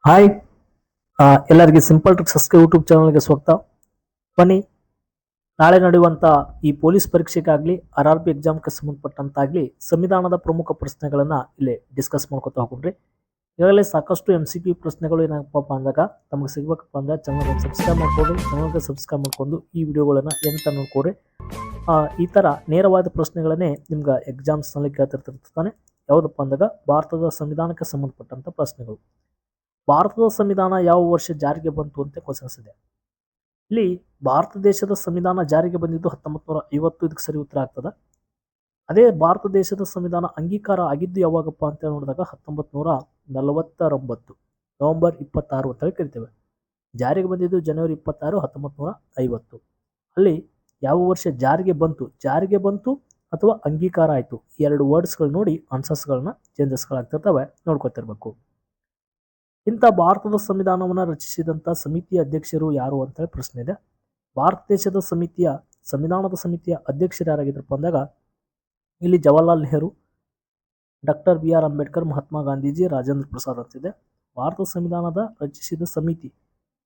Hi, ಎಲ್ಲರಿಗೆ simple tricks YouTube ಚಾನಲ್ಗೆ ಸ್ವಾಗತ. ಬನ್ನಿ, ನಾಳೆ ನಡೆಯುವಂಥ ಈ ಪೊಲೀಸ್ ಪರೀಕ್ಷೆಗಾಗಲಿ RRB ಎಕ್ಸಾಮ್ಗೆ ಸಂಬಂಧಪಟ್ಟಂತಾಗಲಿ ಸಂವಿಧಾನದ ಪ್ರಮುಖ ಪ್ರಶ್ನೆಗಳನ್ನು ಇಲ್ಲಿ ಡಿಸ್ಕಸ್ ಮಾಡ್ಕೊತಾ ಹೋಗ್ರಿ. ಈಗಾಗಲೇ ಸಾಕಷ್ಟು MCQ ಪ್ರಶ್ನೆಗಳು ಏನಪ್ಪಾ ಅಂದಾಗ ತಮಗೆ ಸಿಗಬೇಕಪ್ಪ ಅಂದ್ರೆ ಚಾನಲ್ಗೆ ಸಬ್ಸ್ಕ್ರೈಬ್ ಮಾಡ್ಕೊಳ್ಳಿ. ಚಾನಲ್ಗೆ ಸಬ್ಸ್ಕ್ರೈಬ್ ಮಾಡ್ಕೊಂಡು ಈ ವಿಡಿಯೋಗಳನ್ನು ಏನಂತ ನೋಡ್ಕೊರಿ. ಈ ಥರ ನೇರವಾದ ಪ್ರಶ್ನೆಗಳನ್ನೇ ನಿಮ್ಗೆ ಎಕ್ಸಾಮ್ಸ್ನಲ್ಲಿ ಕೇಳ್ತಿರ್ತಾನೆ. ಯಾವುದಪ್ಪ ಅಂದಾಗ ಭಾರತದ ಸಂವಿಧಾನಕ್ಕೆ ಸಂಬಂಧಪಟ್ಟಂಥ ಪ್ರಶ್ನೆಗಳು. ಭಾರತದ ಸಂವಿಧಾನ ಯಾವ ವರ್ಷ ಜಾರಿಗೆ ಬಂತು ಅಂತ ಕ್ವಶನ್ಸ್ ಇದೆ. ಇಲ್ಲಿ ಭಾರತ ದೇಶದ ಸಂವಿಧಾನ ಜಾರಿಗೆ ಬಂದಿದ್ದು 1950. ಇದಕ್ಕೆ ಸರಿ ಉತ್ತರ ಆಗ್ತದ. ಅದೇ ಭಾರತ ದೇಶದ ಸಂವಿಧಾನ ಅಂಗೀಕಾರ ಆಗಿದ್ದು ಯಾವಾಗಪ್ಪ ಅಂತ ನೋಡಿದಾಗ 1949 ನವೆಂಬರ್ 26 ಅಂತ ಕರಿತೇವೆ. ಜಾರಿಗೆ ಬಂದಿದ್ದು ಜನವರಿ 26, 1950. ಅಲ್ಲಿ ಯಾವ ವರ್ಷ ಜಾರಿಗೆ ಬಂತು ಅಥವಾ ಅಂಗೀಕಾರ ಆಯಿತು, ಈ ಎರಡು ವರ್ಡ್ಸ್ಗಳು ನೋಡಿ ಆನ್ಸರ್ಸ್ಗಳನ್ನ ಚೇಂಜಸ್ಗಳಾಗ್ತಿರ್ತವೆ, ನೋಡ್ಕೊತಿರ್ಬೇಕು. ಇಂಥ ಭಾರತದ ಸಂವಿಧಾನವನ್ನು ರಚಿಸಿದಂಥ ಸಮಿತಿಯ ಅಧ್ಯಕ್ಷರು ಯಾರು ಅಂತ ಪ್ರಶ್ನೆ ಇದೆ. ಭಾರತ ದೇಶದ ಸಂವಿಧಾನದ ಸಮಿತಿಯ ಅಧ್ಯಕ್ಷರು ಯಾರಾಗಿದ್ರಪ್ಪ ಅಂದಾಗ ಇಲ್ಲಿ ಜವಾಹರ್ಲಾಲ್ ನೆಹರು, ಡಾಕ್ಟರ್ BR ಅಂಬೇಡ್ಕರ್, ಮಹಾತ್ಮ ಗಾಂಧೀಜಿ, ರಾಜೇಂದ್ರ ಪ್ರಸಾದ್ ಅಂತಿದೆ. ಭಾರತ ಸಂವಿಧಾನದ ರಚಿಸಿದ ಸಮಿತಿ,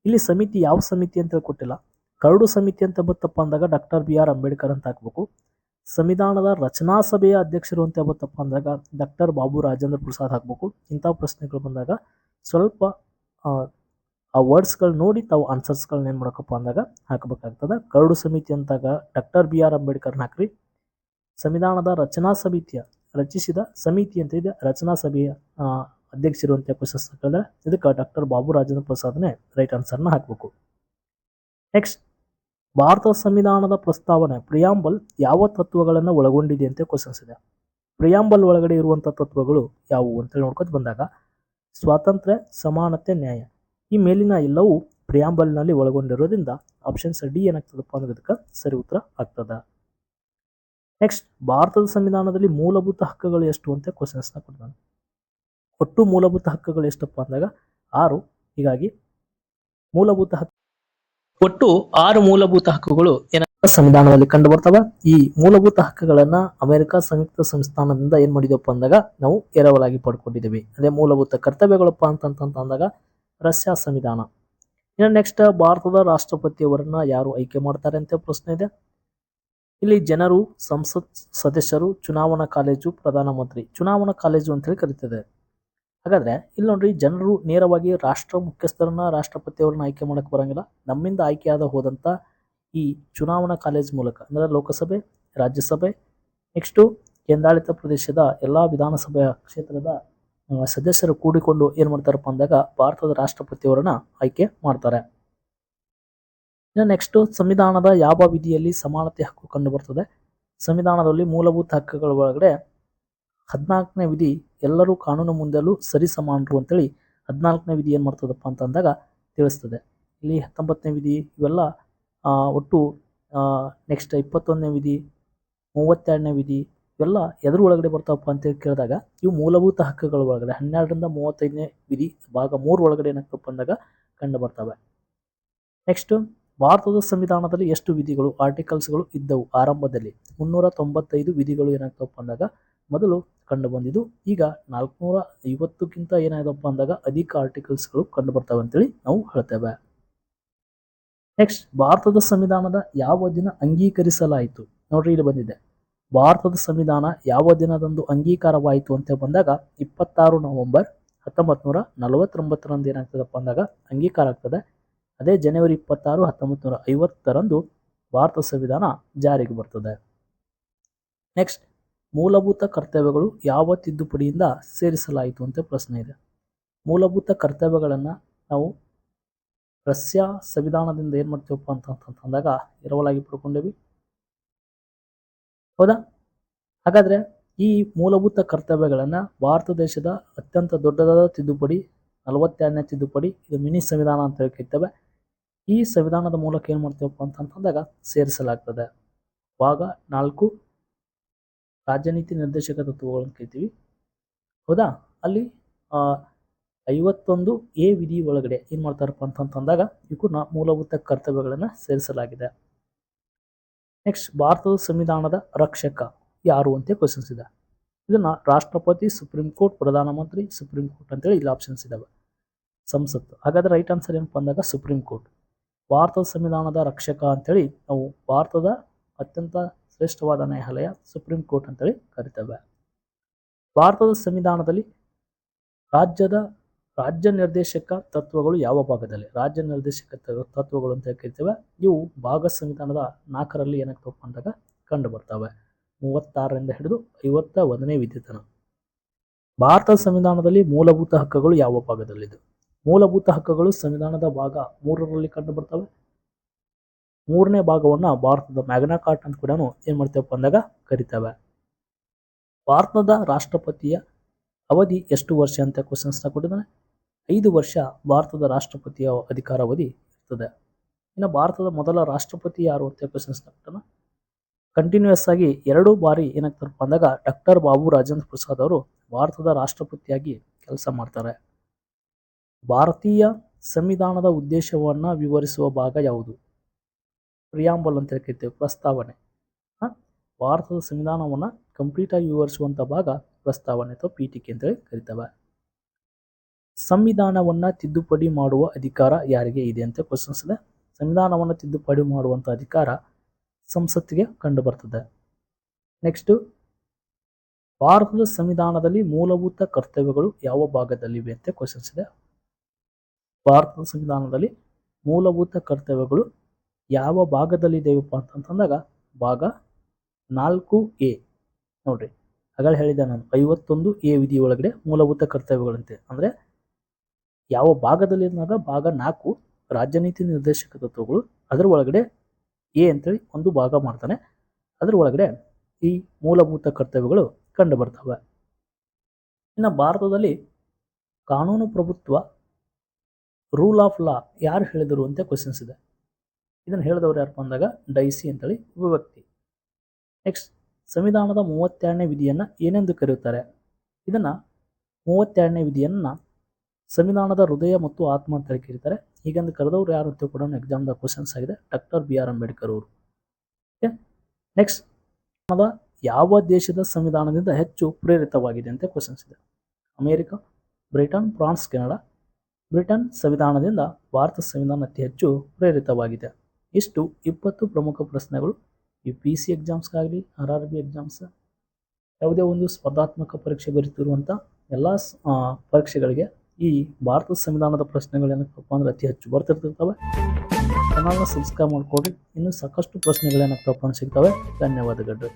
ಇಲ್ಲಿ ಸಮಿತಿ ಯಾವ ಸಮಿತಿ ಅಂತ ಕೊಟ್ಟಿಲ್ಲ. ಕರಡು ಸಮಿತಿ ಅಂತ ಬತ್ತಪ್ಪ ಅಂದಾಗ ಡಾಕ್ಟರ್ BR ಅಂಬೇಡ್ಕರ್ ಅಂತ ಹಾಕ್ಬೇಕು. ಸಂವಿಧಾನದ ರಚನಾ ಸಭೆಯ ಅಧ್ಯಕ್ಷರು ಅಂತ ಬತ್ತಪ್ಪ ಅಂದಾಗ ಡಾಕ್ಟರ್ ಬಾಬು ರಾಜೇಂದ್ರ ಪ್ರಸಾದ್ ಹಾಕ್ಬೇಕು. ಇಂಥ ಪ್ರಶ್ನೆಗಳು ಬಂದಾಗ ಸ್ವಲ್ಪ ಆ ವರ್ಡ್ಸ್ಗಳು ನೋಡಿ ತಾವು ಆನ್ಸರ್ಸ್ಗಳನ್ನ ಏನು ಮಾಡಬೇಕಪ್ಪ ಅಂದಾಗ ಹಾಕಬೇಕಾಗ್ತದೆ. ಕರಡು ಸಮಿತಿ ಅಂತಾಗ ಡಾಕ್ಟರ್ BR ಅಂಬೇಡ್ಕರ್ನ ಹಾಕ್ರಿ. ಸಂವಿಧಾನದ ರಚಿಸಿದ ಸಮಿತಿ ಅಂತ ಇದೆ, ರಚನಾ ಸಭೆಯ ಅಧ್ಯಕ್ಷರು ಅಂತ ಕ್ವಶನ್ಸ್ ಹಾಕಿದ್ರೆ ಇದಕ್ಕೆ ಡಾಕ್ಟರ್ ಬಾಬು ರಾಜೇಂದ್ರ ಪ್ರಸಾದ್ನೇ ರೈಟ್ ಆನ್ಸರ್ನ ಹಾಕಬೇಕು. ನೆಕ್ಸ್ಟ್, ಭಾರತ ಸಂವಿಧಾನದ ಪ್ರಸ್ತಾವನೆ ಪ್ರಿಯಾಂಬಲ್ ಯಾವ ತತ್ವಗಳನ್ನು ಒಳಗೊಂಡಿದೆ ಅಂತ ಕ್ವಶನ್ಸ್ ಇದೆ. ಪ್ರಿಯಾಂಬಲ್ ಒಳಗಡೆ ಇರುವಂಥ ತತ್ವಗಳು ಯಾವುವು ಅಂತ ನೋಡ್ಕೊತ ಬಂದಾಗ ಸ್ವಾತಂತ್ರ್ಯ, ಸಮಾನತೆ, ನ್ಯಾಯ, ಈ ಮೇಲಿನ ಎಲ್ಲವೂ ಪ್ರಿಯಾಂಬಲ್ನಲ್ಲಿ ಒಳಗೊಂಡಿರೋದ್ರಿಂದ ಆಪ್ಷನ್ಸ್ ಡಿ ಏನಾಗ್ತದಪ್ಪ ಅನ್ನೋದಕ್ಕೆ ಸರಿ ಉತ್ತರ ಆಗ್ತದ. ನೆಕ್ಸ್ಟ್, ಭಾರತದ ಸಂವಿಧಾನದಲ್ಲಿ ಮೂಲಭೂತ ಹಕ್ಕುಗಳು ಎಷ್ಟು ಅಂತ ಕ್ವಶನ್ಸ್ನ ಕೊಡ್ತಾನೆ. ಒಟ್ಟು ಮೂಲಭೂತ ಹಕ್ಕುಗಳು ಎಷ್ಟಪ್ಪ ಅಂದಾಗ 6. ಹೀಗಾಗಿ ಒಟ್ಟು 6 ಮೂಲಭೂತ ಹಕ್ಕುಗಳು ಸಂವಿಧಾನದಲ್ಲಿ ಕಂಡು ಬರ್ತವೆ. ಈ ಮೂಲಭೂತ ಹಕ್ಕುಗಳನ್ನ ಅಮೆರಿಕ ಸಂಯುಕ್ತ ಸಂಸ್ಥಾನದಿಂದ ಏನ್ ಮಾಡಿದಪ್ಪ ಅಂದಾಗ ನಾವು ಎರವಲಾಗಿ ಪಡ್ಕೊಂಡಿದ್ದೀವಿ. ಅದೇ ಮೂಲಭೂತ ಕರ್ತವ್ಯಗಳಪ್ಪ ಅಂತಂದಾಗ ರಷ್ಯಾ ಸಂವಿಧಾನ. ಇನ್ನು ನೆಕ್ಸ್ಟ್, ಭಾರತದ ರಾಷ್ಟ್ರಪತಿಯವರನ್ನ ಯಾರು ಆಯ್ಕೆ ಮಾಡ್ತಾರೆ ಅಂತ ಪ್ರಶ್ನೆ ಇದೆ. ಇಲ್ಲಿ ಜನರು, ಸಂಸತ್ ಸದಸ್ಯರು, ಚುನಾವಣಾ ಕಾಲೇಜು, ಪ್ರಧಾನಮಂತ್ರಿ. ಚುನಾವಣಾ ಕಾಲೇಜು ಅಂತ ಹೇಳಿ ಕರೀತದೆ. ಹಾಗಾದ್ರೆ ಇಲ್ಲಿ ನೋಡ್ರಿ, ಜನರು ನೇರವಾಗಿ ರಾಷ್ಟ್ರ ಮುಖ್ಯಸ್ಥರನ್ನ, ರಾಷ್ಟ್ರಪತಿಯವರನ್ನ ಆಯ್ಕೆ ಮಾಡಕ್ ಬರಂಗಿಲ್ಲ. ನಮ್ಮಿಂದ ಆಯ್ಕೆಯಾದ ಹೋದಂತ ಈ ಚುನಾವಣಾ ಕಾಲೇಜ್ ಮೂಲಕ ಅಂದ್ರೆ ಲೋಕಸಭೆ, ರಾಜ್ಯಸಭೆ, ನೆಕ್ಸ್ಟು ಕೇಂದ್ರಾಡಳಿತ ಪ್ರದೇಶದ ಎಲ್ಲಾ ವಿಧಾನಸಭೆಯ ಕ್ಷೇತ್ರದ ಸದಸ್ಯರು ಕೂಡಿಕೊಂಡು ಏನ್ ಮಾಡ್ತಾರಪ್ಪ ಅಂದಾಗ ಭಾರತದ ರಾಷ್ಟ್ರಪತಿಯವರನ್ನ ಆಯ್ಕೆ ಮಾಡ್ತಾರೆ. ಇನ್ನು ನೆಕ್ಸ್ಟ್, ಸಂವಿಧಾನದ ಯಾವ ವಿಧಿಯಲ್ಲಿ ಸಮಾನತೆ ಹಕ್ಕು ಕಂಡು ಬರ್ತದೆ. ಸಂವಿಧಾನದಲ್ಲಿ ಮೂಲಭೂತ ಹಕ್ಕುಗಳ ಒಳಗಡೆ 14ನೇ ವಿಧಿ ಎಲ್ಲರೂ ಕಾನೂನು ಮುಂದೆಲ್ಲೂ ಸರಿ ಸಮಾನರು ಅಂತೇಳಿ 14ನೇ ವಿಧಿ ಏನ್ ಮಾಡ್ತದಪ್ಪ ಅಂತಂದಾಗ ತಿಳಿಸ್ತದೆ. ಇಲ್ಲಿ 19ನೇ ವಿಧಿ ಇವೆಲ್ಲ ಒಟ್ಟು ನೆಕ್ಸ್ಟ್ 21ನೇ ವಿಧಿ, 32ನೇ ವಿಧಿ ಇವೆಲ್ಲ ಎದುರು ಒಳಗಡೆ ಬರ್ತಾವಪ್ಪ ಅಂತ ಕೇಳಿದಾಗ ಇವು ಮೂಲಭೂತ ಹಕ್ಕುಗಳ ಒಳಗಡೆ 12ರಿಂದ 35ನೇ ವಿಧಿ ಭಾಗ 3 ಒಳಗಡೆ ಏನಾಗ್ತಪ್ಪ ಅಂದಾಗ ಕಂಡು ಬರ್ತವೆ. ನೆಕ್ಸ್ಟ್, ಭಾರತದ ಸಂವಿಧಾನದಲ್ಲಿ ಎಷ್ಟು ವಿಧಿಗಳು, ಆರ್ಟಿಕಲ್ಸ್ಗಳು ಇದ್ದವು ಆರಂಭದಲ್ಲಿ? 395 ವಿಧಿಗಳು ಏನಾಗ್ತಪ್ಪ ಅಂದಾಗ ಮೊದಲು ಕಂಡು ಬಂದಿದ್ದು. ಈಗ 450ಕ್ಕಿಂತ ಏನಾಗಪ್ಪ ಅಂದಾಗ ಅಧಿಕ ಆರ್ಟಿಕಲ್ಸ್ಗಳು ಕಂಡು ಬರ್ತವೆ ಅಂತೇಳಿ ನಾವು ಹೇಳ್ತೇವೆ. ನೆಕ್ಸ್ಟ್, ಭಾರತದ ಸಂವಿಧಾನದ ಯಾವ ದಿನ ಅಂಗೀಕರಿಸಲಾಯಿತು? ನೋಡ್ರಿ, ಇಲ್ಲಿ ಬಂದಿದೆ. ಭಾರತದ ಸಂವಿಧಾನ ಯಾವ ದಿನದಂದು ಅಂಗೀಕಾರವಾಯಿತು ಅಂತ ಬಂದಾಗ 26 ನವೆಂಬರ್ 1949 ಏನಾಗ್ತದಪ್ಪ ಅಂದಾಗ ಅಂಗೀಕಾರ ಆಗ್ತದೆ. ಅದೇ ಜನವರಿ 26, 1950 ಭಾರತ ಸಂವಿಧಾನ ಜಾರಿಗೆ ಬರ್ತದೆ. ನೆಕ್ಸ್ಟ್, ಮೂಲಭೂತ ಕರ್ತವ್ಯಗಳು ಯಾವ ತಿದ್ದುಪಡಿಯಿಂದ ಸೇರಿಸಲಾಯಿತು ಅಂತ ಪ್ರಶ್ನೆ ಇದೆ. ಮೂಲಭೂತ ಕರ್ತವ್ಯಗಳನ್ನ ನಾವು ರಷ್ಯಾ ಸಂವಿಧಾನದಿಂದ ಏನ್ ಮಾಡ್ತೀವಪ್ಪ ಅಂತಂದಾಗ ಎರವಲಾಗಿ ಪಡ್ಕೊಂಡೇವಿ, ಹೌದಾ? ಹಾಗಾದ್ರೆ ಈ ಮೂಲಭೂತ ಕರ್ತವ್ಯಗಳನ್ನ ಭಾರತ ದೇಶದ ಅತ್ಯಂತ ದೊಡ್ಡದಾದ ತಿದ್ದುಪಡಿ 42ನೇ ತಿದ್ದುಪಡಿ, ಇದು ಮಿನಿ ಸಂವಿಧಾನ ಅಂತ ಹೇಳ್ತೇವೆ. ಈ ಸಂವಿಧಾನದ ಮೂಲಕ ಏನ್ ಮಾಡ್ತೀವಪ್ಪ ಅಂತಂದಾಗ ಸೇರಿಸಲಾಗ್ತದೆ. ಭಾಗ 4 ರಾಜನೀತಿ ನಿರ್ದೇಶಕ ತತ್ವಗಳನ್ನು ಕರಿತೀವಿ, ಹೌದಾ? ಅಲ್ಲಿ 51A ವಿಧಿ ಒಳಗಡೆ ಏನ್ ಮಾಡ್ತಾರಪ್ಪ ಅಂತಂದಾಗ ಇವಕ್ಕೂ ಮೂಲಭೂತ ಕರ್ತವ್ಯಗಳನ್ನ ಸೇರಿಸಲಾಗಿದೆ. ನೆಕ್ಸ್ಟ್, ಭಾರತದ ಸಂವಿಧಾನದ ರಕ್ಷಕ ಯಾರು ಅಂತ ಕ್ವಶನ್ಸ್ ಇದೆ. ಇದನ್ನ ರಾಷ್ಟ್ರಪತಿ, ಸುಪ್ರೀಂ ಕೋರ್ಟ್, ಪ್ರಧಾನಮಂತ್ರಿ, ಸುಪ್ರೀಂ ಕೋರ್ಟ್ ಅಂತೇಳಿ ಇಲ್ಲಿ ಆಪ್ಷನ್ಸ್ ಇದಾವೆ. ಸಂಸತ್ತು. ಹಾಗಾದ್ರೆ ರೈಟ್ ಆನ್ಸರ್ ಏನಪ್ಪ ಅಂದಾಗ ಸುಪ್ರೀಂ ಕೋರ್ಟ್. ಭಾರತದ ಸಂವಿಧಾನದ ರಕ್ಷಕ ಅಂತೇಳಿ ನಾವು ಭಾರತದ ಅತ್ಯಂತ ಶ್ರೇಷ್ಠವಾದ ನ್ಯಾಯಾಲಯ ಸುಪ್ರೀಂ ಕೋರ್ಟ್ ಅಂತೇಳಿ ಕರಿತೇವೆ. ಭಾರತದ ಸಂವಿಧಾನದಲ್ಲಿ ರಾಜ್ಯ ನಿರ್ದೇಶಕ ತತ್ವಗಳು ಯಾವ ಭಾಗದಲ್ಲಿ? ರಾಜ್ಯ ನಿರ್ದೇಶಕ ತತ್ವಗಳು ಅಂತ ಕರಿತೇವೆ. ಇವು ಭಾಗ ಸಂವಿಧಾನದ 4ರಲ್ಲಿ ಏನಾಗ್ತವಪ್ಪ ಅಂದಾಗ ಕಂಡು ಬರ್ತವೆ. 36ರಿಂದ ಹಿಡಿದು 51ನೇ ವಿಧಿ ತನಕ. ಭಾರತದ ಸಂವಿಧಾನದಲ್ಲಿ ಮೂಲಭೂತ ಹಕ್ಕುಗಳು ಯಾವ ಭಾಗದಲ್ಲಿದೆ? ಮೂಲಭೂತ ಹಕ್ಕುಗಳು ಸಂವಿಧಾನದ ಭಾಗ 3ರಲ್ಲಿ ಕಂಡು ಬರ್ತವೆ. 3ನೇ ಭಾಗವನ್ನ ಭಾರತದ ಮ್ಯಾಗ್ನಾ ಕಾರ್ಟಾ ಅಂತ ಕೂಡ ಏನ್ ಮಾಡ್ತೇವಪ್ಪ ಅಂದಾಗ ಕರಿತೇವೆ. ಭಾರತದ ರಾಷ್ಟ್ರಪತಿಯ ಅವಧಿ ಎಷ್ಟು ವರ್ಷ ಅಂತ ಕ್ವಶನ್ಸ್ ಕೊಟ್ಟಿದ್ದಾನೆ. 5 ವರ್ಷ ಭಾರತದ ರಾಷ್ಟ್ರಪತಿಯ ಅಧಿಕಾರಾವಧಿ ಇರ್ತದೆ. ಇನ್ನು ಭಾರತದ ಮೊದಲ ರಾಷ್ಟ್ರಪತಿ ಯಾರು ಅಂತ ಕ್ವಶನ್ಸ್ ಕೊಟ್ಟಿದ್ದಾನೆ. ಕಂಟಿನ್ಯೂಸ್ ಆಗಿ 2 ಬಾರಿ ಏನಾಗ್ತಾರಪ್ಪ ಅಂದಾಗ ಡಾಕ್ಟರ್ ಬಾಬು ರಾಜೇಂದ್ರ ಪ್ರಸಾದ್ ಅವರು ಭಾರತದ ರಾಷ್ಟ್ರಪತಿಯಾಗಿ ಕೆಲಸ ಮಾಡ್ತಾರೆ. ಭಾರತೀಯ ಸಂವಿಧಾನದ ಉದ್ದೇಶವನ್ನ ವಿವರಿಸುವ ಭಾಗ ಯಾವುದು? ಪ್ರಿಯಾಂಬಲ್ ಅಂತ ಕರಿತೇವೆ, ಪ್ರಸ್ತಾವನೆ. ಭಾರತದ ಸಂವಿಧಾನವನ್ನ ಕಂಪ್ಲೀಟ್ ಆಗಿ ವಿವರಿಸುವಂತ ಭಾಗ ಪ್ರಸ್ತಾವನೆ ಅಥವಾ ಪೀಠಿಕೆ ಅಂತೇಳಿ ಕರಿತೇವೆ. ಸಂವಿಧಾನವನ್ನ ತಿದ್ದುಪಡಿ ಮಾಡುವ ಅಧಿಕಾರ ಯಾರಿಗೆ ಇದೆ ಅಂತ ಕ್ವಶನ್ಸ್ ಇದೆ. ಸಂವಿಧಾನವನ್ನ ತಿದ್ದುಪಡಿ ಮಾಡುವಂತ ಅಧಿಕಾರ ಸಂಸತ್ತಿಗೆ ಕಂಡು ಬರ್ತದೆ. ನೆಕ್ಸ್ಟ್, ಭಾರತದ ಸಂವಿಧಾನದಲ್ಲಿ ಮೂಲಭೂತ ಕರ್ತವ್ಯಗಳು ಯಾವ ಭಾಗದಲ್ಲಿವೆ ಅಂತ ಕ್ವಶನ್ಸ್ ಇದೆ. ಭಾರತದ ಸಂವಿಧಾನದಲ್ಲಿ ಮೂಲಭೂತ ಕರ್ತವ್ಯಗಳು ಯಾವ ಭಾಗದಲ್ಲಿದೆಯಪ್ಪ ಅಂತಂದಾಗ ಭಾಗ 4A ನೋಡ್ರಿ. ಹಾಗಾಗಿ ಹೇಳಿದೆ ನಾನು 51A ವಿಧಿ ಒಳಗಡೆ ಮೂಲಭೂತ ಕರ್ತವ್ಯಗಳಂತೆ ಅಂದ್ರೆ ಯಾವ ಭಾಗದಲ್ಲಿ ಭಾಗ 4 ರಾಜ್ಯನೀತಿ ನಿರ್ದೇಶಕ ತತ್ವಗಳು. ಅದರ ಒಳಗಡೆ ಎ ಅಂತೇಳಿ ಒಂದು ಭಾಗ ಮಾಡ್ತಾನೆ. ಅದರ ಒಳಗಡೆ ಈ ಮೂಲಭೂತ ಕರ್ತವ್ಯಗಳು ಕಂಡು ಬರ್ತವೆ. ಇನ್ನು ಭಾರತದಲ್ಲಿ ಕಾನೂನು ಪ್ರಭುತ್ವ ರೂಲ್ ಆಫ್ ಲಾ ಯಾರು ಹೇಳಿದರು ಅಂತ ಕ್ವಶನ್ಸ್ ಇದೆ. ಇದನ್ನು ಹೇಳಿದವರು ಯಾರಪ್ಪ ಅಂದಾಗ ಡೈಸಿ ಅಂತೇಳಿ ಒಬ್ಬ ವ್ಯಕ್ತಿ. ನೆಕ್ಸ್ಟ್, ಸಂವಿಧಾನದ 32ನೇ ವಿಧಿಯನ್ನ ಏನೆಂದು ಕರೆಯುತ್ತಾರೆ? ಇದನ್ನ 32ನೇ ವಿಧಿಯನ್ನ ಸಂವಿಧಾನದ ಹೃದಯ ಮತ್ತು ಆತ್ಮ ಅಂತ ಕರೀತಾರೆ. ಹೀಗೆಂದು ಕರೆದವರು ಯಾರು ಅಂತ ಕೂಡ ಎಕ್ಸಾಮ್ದ ಕ್ವಶನ್ಸ್ ಆಗಿದೆ. ಡಾಕ್ಟರ್ BR ಅಂಬೇಡ್ಕರ್ ಅವರು. ನೆಕ್ಸ್ಟ್, ಯಾವ ದೇಶದ ಸಂವಿಧಾನದಿಂದ ಹೆಚ್ಚು ಪ್ರೇರಿತವಾಗಿದೆ ಅಂತ ಕ್ವಶನ್ಸ್ ಇದೆ. America, Britain, France, Canada. Britain ಸಂವಿಧಾನದಿಂದ ಭಾರತ ಸಂವಿಧಾನ ಅತಿ ಹೆಚ್ಚು ಪ್ರೇರಿತವಾಗಿದೆ. ಇಷ್ಟು 20 ಪ್ರಮುಖ ಪ್ರಶ್ನೆಗಳು ಈ PC ಎಕ್ಸಾಮ್ಸ್ಗಾಗಲಿ RRB ಎಕ್ಸಾಮ್ಸ್ ಯಾವುದೇ ಒಂದು ಸ್ಪರ್ಧಾತ್ಮಕ ಪರೀಕ್ಷೆ ಬರೀತಿರುವಂಥ ಎಲ್ಲ ಪರೀಕ್ಷೆಗಳಿಗೆ ಈ ಭಾರತದ ಸಂವಿಧಾನದ ಪ್ರಶ್ನೆಗಳು ಏನಾಗ್ತಪ್ಪ ಅಂದ್ರೆ ಅತಿ ಹೆಚ್ಚು ಬರ್ತಿರ್ತವೆ. ಚಾನಲ್ನ ಸಬ್ಸ್ಕ್ರೈಬ್ ಮಾಡ್ಕೊಡ್ರಿ. ಇನ್ನೂ ಸಾಕಷ್ಟು ಪ್ರಶ್ನೆಗಳೇನಾಗ್ತಪ್ಪ ಅಂತ ಸಿಗ್ತವೆ. ಧನ್ಯವಾದಗಳು.